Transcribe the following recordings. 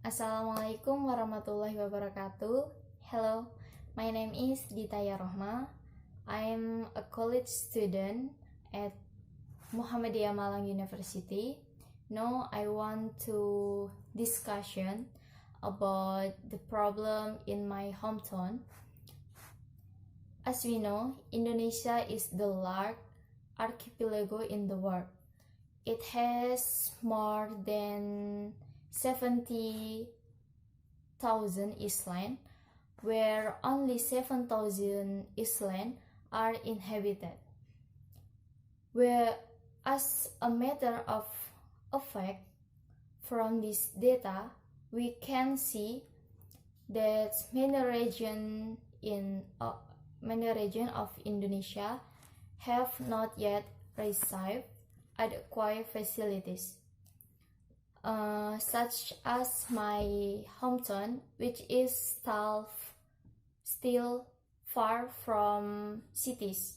Assalamualaikum warahmatullahi wabarakatuh. Hello, my name is Dita Yarohma. I'm a college student at Muhammadiyah Malang University. Now I want to discussion about the problem in my hometown. As we know, Indonesia is the largest archipelago in the world. It has more than 70,000 islands, where only 7,000 islands are inhabited. Where, as a matter of fact, from this data, we can see that many regions of Indonesia have not yet received adequate facilities. Such as my hometown, which is still far from cities.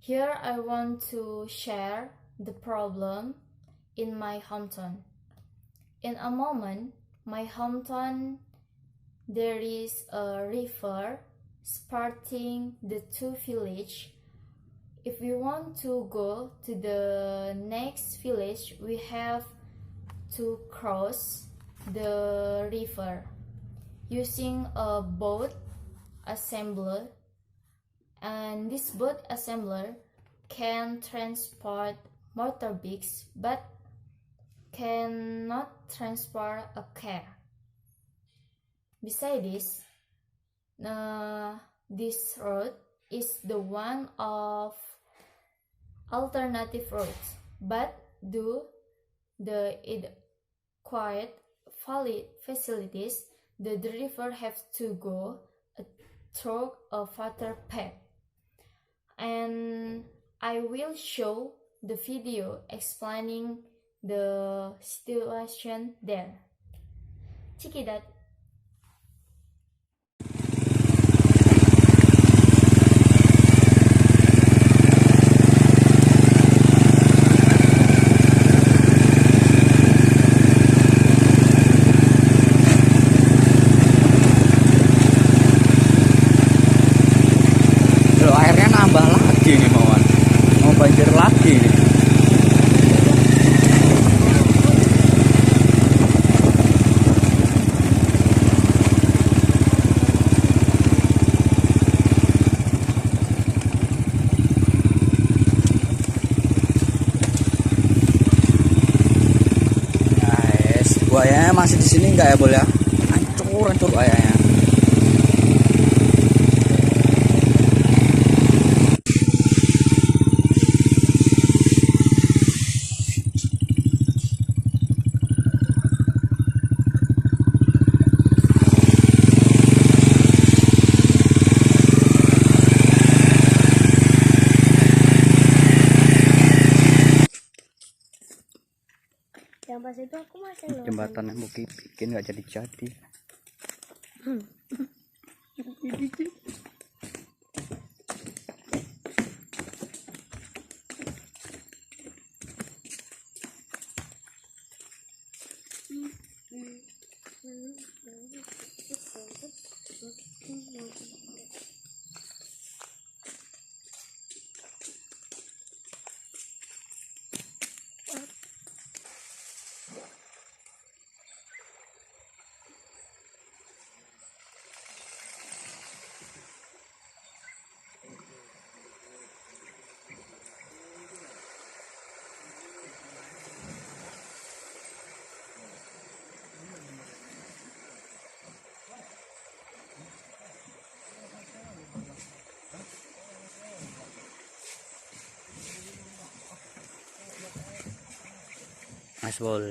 Here I want to share the problem in my hometown. In a moment, my hometown, there is a river separating the two villages. If we want to go to the next village, we have to cross the river using a boat assembler, and this boat assembler can transport motor bikes but cannot transport a car. Besides this road is the one of alternative roads, but due the adequate facilities, the driver have to go through a water path. And I will show the video explaining the situation there. Check it out. Ini mau banjir lagi nih. Guys, buayanya masih di sini nggak ya, Bol ya? Hancur buayanya. Yang pas itu aku masih Jembatan yang mau bikin nggak jadi-jadi. Mas Bol.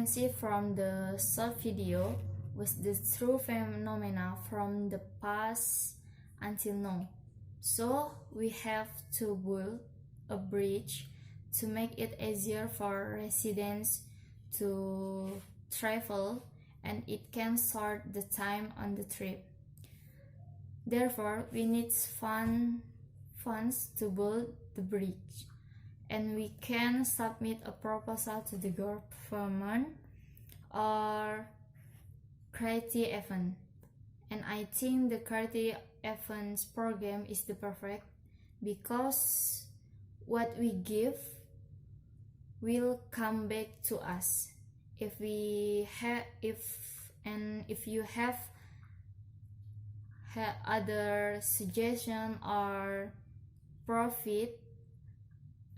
can see from the short video was the true phenomena from the past until now. So we have to build a bridge to make it easier for residents to travel, and it can short the time on the trip. Therefore, we need funds to build the bridge, and we can submit a proposal to the government or creative event. And I think the creative events program is the perfect, because what we give will come back to us. If you have other suggestion or profit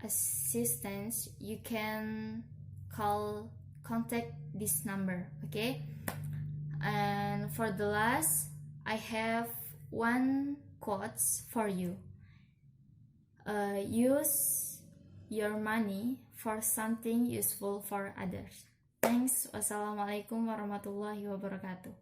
assistance, you can contact this number. Okay, and for the last, I have one quotes for you. Use your money for something useful for others. Thanks. Wassalamualaikum warahmatullahi wabarakatuh.